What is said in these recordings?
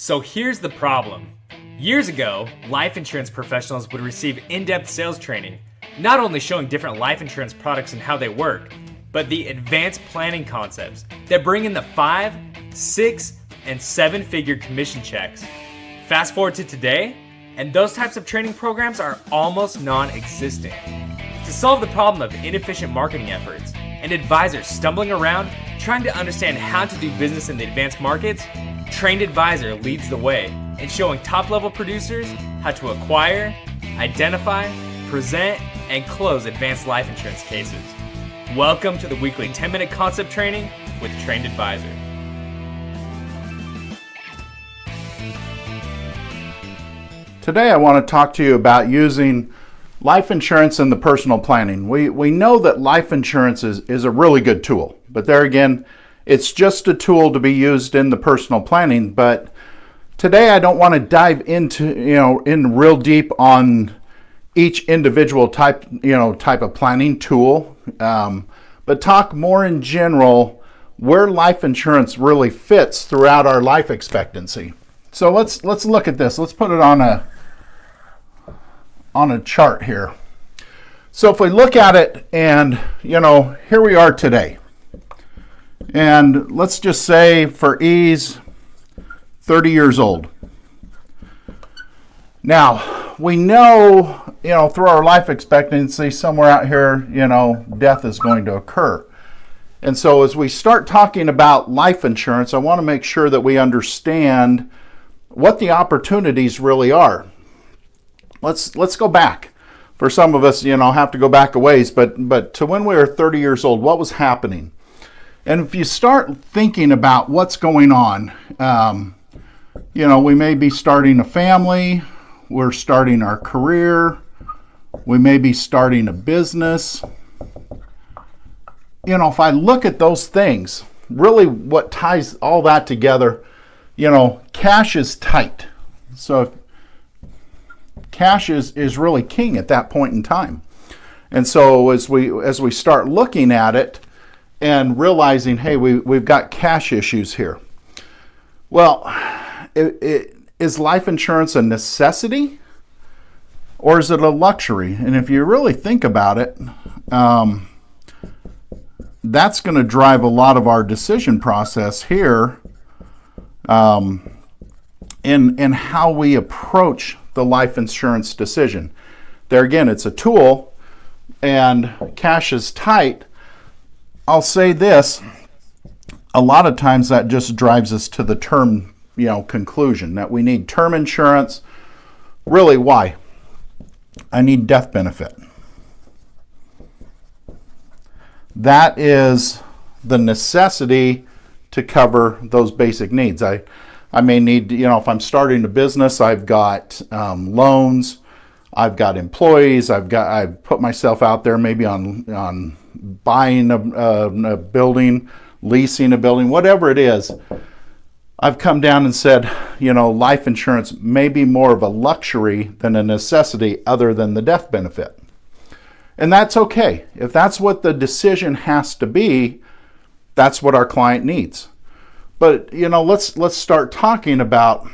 So here's the problem. Years ago, life insurance professionals would receive in-depth sales training, not only showing different life insurance products and how they work, but the advanced planning concepts that bring in the 5, 6, and 7-figure commission checks. Fast forward to today, and those types of training programs are almost non-existent. To solve the problem of inefficient marketing efforts and advisors stumbling around trying to understand how to do business in the advanced markets, Trained Advisor leads the way in showing top-level producers how to acquire, identify, present, and close advanced life insurance cases. Welcome to the weekly 10-minute concept training with Trained Advisor. Today I want to talk to you about using life insurance in the personal planning. We know that life insurance is a really good tool, but there again, it's just a tool to be used in the personal planning. But today I don't want to dive into, in real deep on each individual type of planning tool, but talk more in general where life insurance really fits throughout our life expectancy. So let's look at this. Let's put it on a chart here. So if we look at it and, here we are today. And let's just say for ease, 30 years old. Now, we know, through our life expectancy, somewhere out here, death is going to occur. And so as we start talking about life insurance, I want to make sure that we understand what the opportunities really are. Let's go back. For some of us, have to go back a ways, but to when we were 30 years old, what was happening? And if you start thinking about what's going on, we may be starting a family, we're starting our career, we may be starting a business. If I look at those things, really what ties all that together, cash is tight. So cash is really king at that point in time. And so as we start looking at it and realizing, hey, we've got cash issues here. Well, is life insurance a necessity or is it a luxury? And if you really think about it, that's going to drive a lot of our decision process here in how we approach the life insurance decision. There again, it's a tool and cash is tight. I'll say this, a lot of times that just drives us to the term, conclusion that we need term insurance. Really, why? I need death benefit. That is the necessity to cover those basic needs. I may need, if I'm starting a business, I've got loans, I've got employees, I've put myself out there maybe on buying a building, leasing a building, whatever it is. I've come down and said, life insurance may be more of a luxury than a necessity other than the death benefit. And that's okay. If that's what the decision has to be, that's what our client needs. But, let's start talking about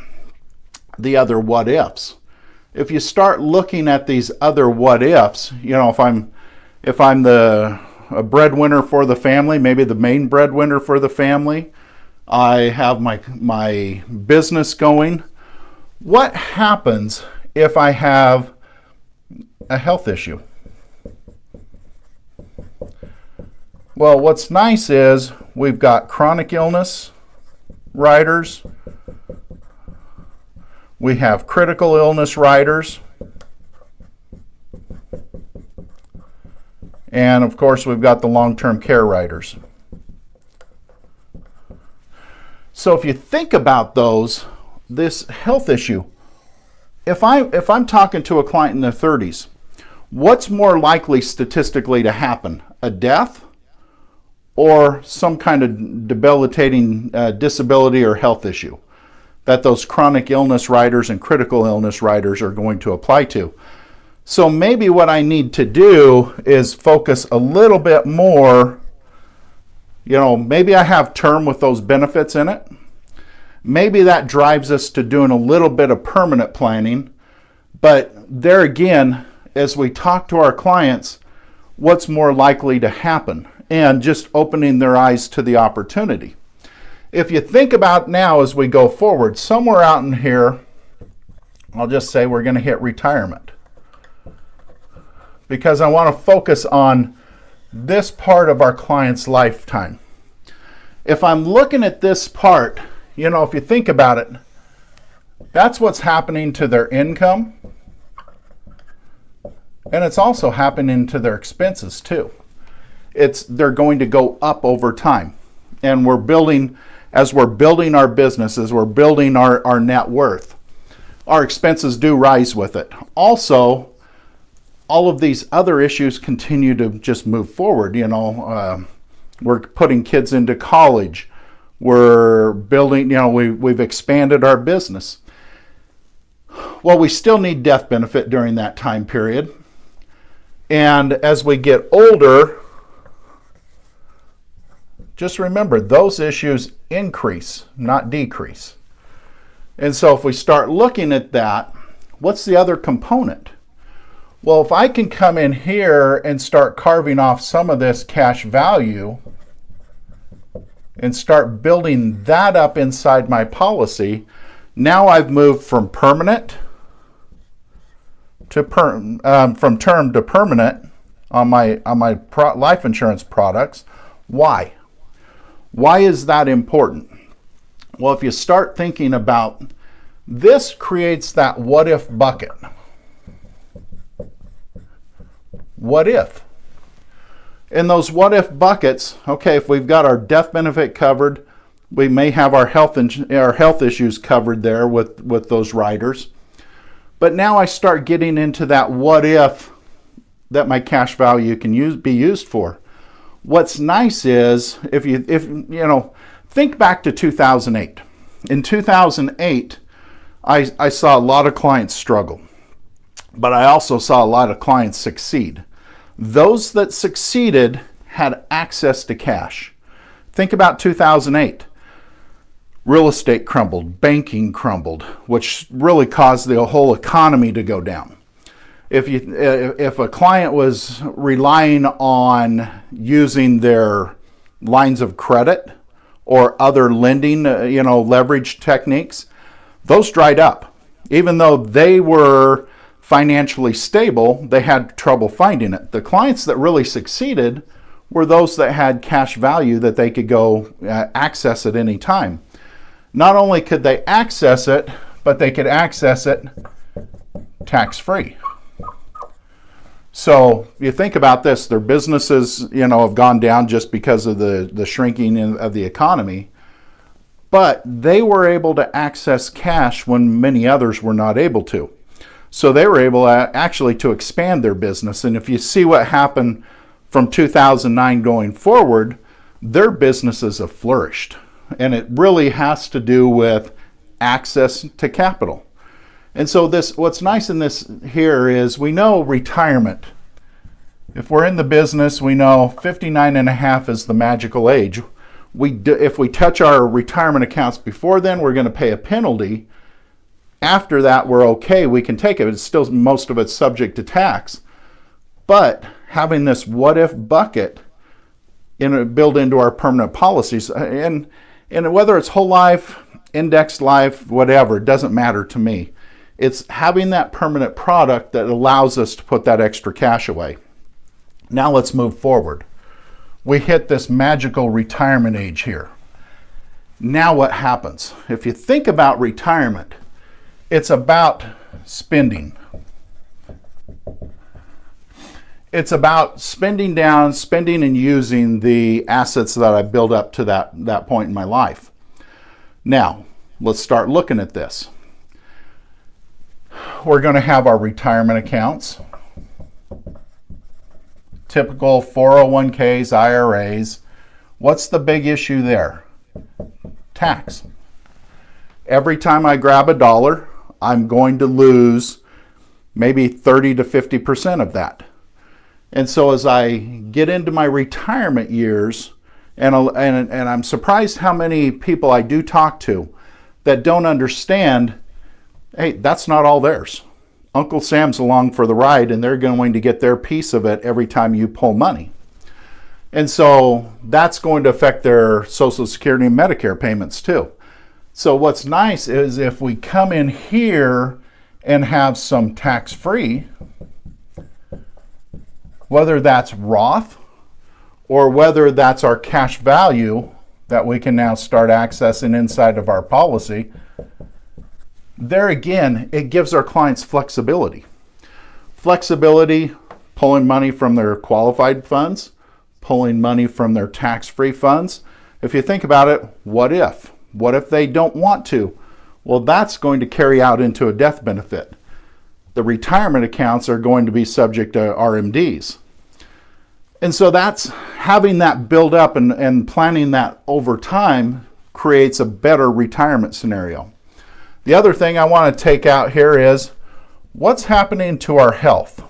the other what ifs. If you start looking at these other what ifs, if I'm a breadwinner for the family, maybe the main breadwinner for the family, I have my business going. What happens if I have a health issue? Well, what's nice is we've got chronic illness riders, we have critical illness riders, and of course we've got the long-term care riders. So if you think about this health issue, if I'm talking to a client in their 30s, what's more likely statistically to happen? A death or some kind of debilitating disability or health issue that those chronic illness riders and critical illness riders are going to apply to? So maybe what I need to do is focus a little bit more, maybe I have term with those benefits in it. Maybe that drives us to doing a little bit of permanent planning. But there again, as we talk to our clients, what's more likely to happen? And just opening their eyes to the opportunity. If you think about now as we go forward, somewhere out in here, I'll just say we're going to hit retirement. Because I want to focus on this part of our client's lifetime. If I'm looking at this part, if you think about it, that's what's happening to their income. And it's also happening to their expenses too. They're going to go up over time. And as we're building our business, as we're building our net worth, our expenses do rise with it. Also, all of these other issues continue to just move forward. We're putting kids into college. We're building, we've expanded our business. Well, we still need death benefit during that time period. And as we get older, just remember, those issues increase, not decrease. And so if we start looking at that, what's the other component? Well, if I can come in here and start carving off some of this cash value and start building that up inside my policy, now I've moved from permanent to from term to permanent on my life insurance products. Why? Why is that important? Well, if you start thinking about this, creates that what if bucket. What if? In those what if buckets, okay, if we've got our death benefit covered, we may have our health issues covered there with those riders. But now I start getting into that what if that my cash value can be used for. What's nice is if think back to 2008. In 2008, I saw a lot of clients struggle, but I also saw a lot of clients succeed. Those that succeeded had access to cash. Think about 2008. Real estate crumbled, banking crumbled, which really caused the whole economy to go down. If a client was relying on using their lines of credit or other lending, leverage techniques, those dried up. Even though they were financially stable, they had trouble finding it. The clients that really succeeded were those that had cash value that they could go access at any time. Not only could they access it, but they could access it tax-free. So you think about this, their businesses, have gone down just because of the shrinking of the economy, but they were able to access cash when many others were not able to. So they were able actually to expand their business. And if you see what happened from 2009 going forward, their businesses have flourished. And it really has to do with access to capital. And so what's nice in this here is we know retirement. If we're in the business, we know 59 and a half is the magical age. If we touch our retirement accounts before then, we're going to pay a penalty. After that, we're okay. We can take it. It's still, most of it's subject to tax. But having this what if bucket built into our permanent policies, and whether it's whole life, indexed life, whatever, it doesn't matter to me. It's having that permanent product that allows us to put that extra cash away. Now let's move forward. We hit this magical retirement age here. Now what happens? If you think about retirement, it's about spending. It's about spending and using the assets that I built up to that point in my life. Now, let's start looking at this. We're going to have our retirement accounts. Typical 401ks, IRAs. What's the big issue there? Tax. Every time I grab a dollar, I'm going to lose maybe 30 to 50% of that. And so as I get into my retirement years, and I'm surprised how many people I do talk to that don't understand, hey, that's not all theirs. Uncle Sam's along for the ride, and they're going to get their piece of it every time you pull money. And so that's going to affect their Social Security and Medicare payments too. So what's nice is if we come in here and have some tax-free, whether that's Roth or whether that's our cash value that we can now start accessing inside of our policy, there again, it gives our clients flexibility. Flexibility, pulling money from their qualified funds, pulling money from their tax-free funds. If you think about it, what if? What if they don't want to? Well, that's going to carry out into a death benefit. The retirement accounts are going to be subject to RMDs. And so that's having that build up and planning that over time creates a better retirement scenario. The other thing I want to take out here is what's happening to our health.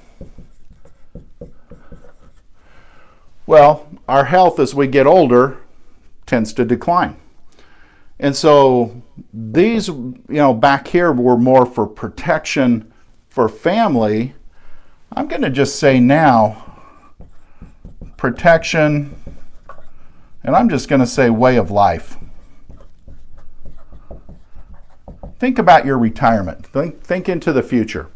Well, our health as we get older tends to decline. And so these, back here were more for protection for family. I'm going to just say now, protection, and I'm just going to say way of life. Think about your retirement. Think into the future.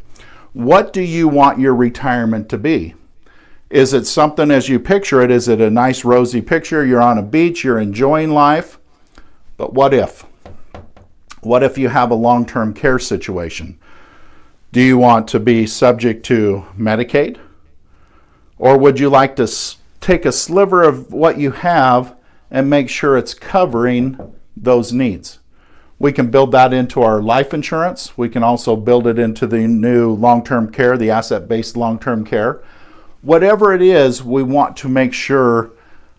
What do you want your retirement to be? Is it something as you picture it? Is it a nice rosy picture? You're on a beach, you're enjoying life. But what if? What if you have a long-term care situation? Do you want to be subject to Medicaid? Or would you like to take a sliver of what you have and make sure it's covering those needs? We can build that into our life insurance. We can also build it into the new long-term care, the asset-based long-term care. Whatever it is, we want to make sure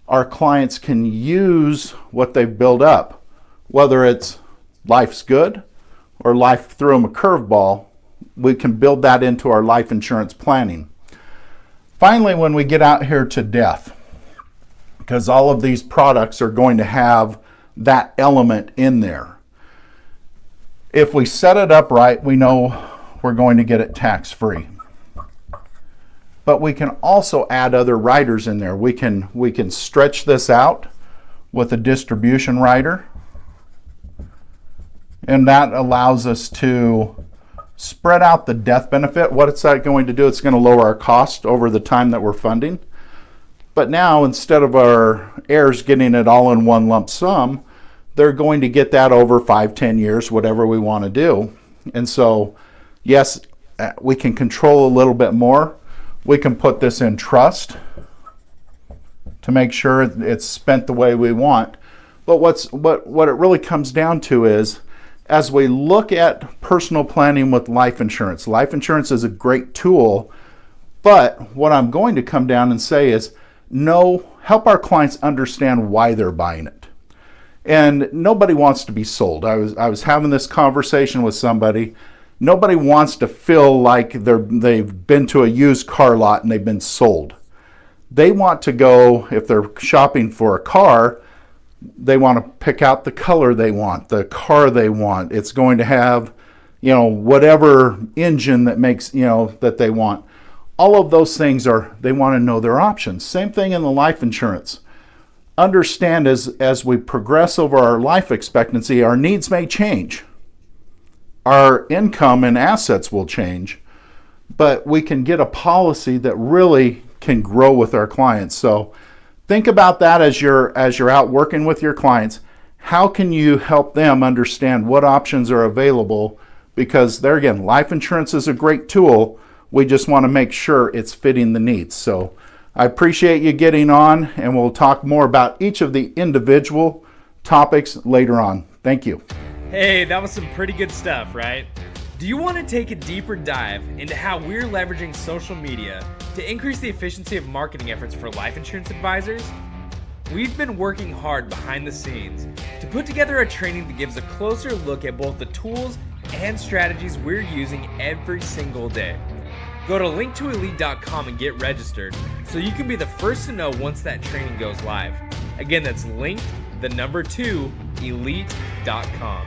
our clients can use what they've built up, whether it's life's good or life threw them a curveball. We can build that into our life insurance planning. Finally, when we get out here to death, because all of these products are going to have that element in there. If we set it up right, we know we're going to get it tax-free. But we can also add other riders in there. We can stretch this out with a distribution rider. And that allows us to spread out the death benefit. What is that going to do? It's going to lower our cost over the time that we're funding. But now, instead of our heirs getting it all in one lump sum, they're going to get that over 5-10 years, whatever we want to do. And so, yes, we can control a little bit more. We can put this in trust to make sure it's spent the way we want. But what it really comes down to is, as we look at personal planning with life insurance is a great tool, but what I'm going to come down and say is, help our clients understand why they're buying it. And nobody wants to be sold. I was having this conversation with somebody. Nobody wants to feel like they've been to a used car lot and they've been sold. They want to go, if they're shopping for a car, they want to pick out the color they want, the car they want. It's going to have, whatever engine that makes, that they want. All of those things they want to know their options. Same thing in the life insurance. Understand as we progress over our life expectancy, our needs may change. Our income and assets will change, but we can get a policy that really can grow with our clients. So think about that as you're out working with your clients. How can you help them understand what options are available? Because there again, life insurance is a great tool. We just want to make sure it's fitting the needs. So I appreciate you getting on, and we'll talk more about each of the individual topics later on. Thank you. Hey, that was some pretty good stuff, right? Do you want to take a deeper dive into how we're leveraging social media to increase the efficiency of marketing efforts for life insurance advisors? We've been working hard behind the scenes to put together a training that gives a closer look at both the tools and strategies we're using every single day. Go to linktoelite.com and get registered so you can be the first to know once that training goes live. Again, that's linked, the number 2, elite.com.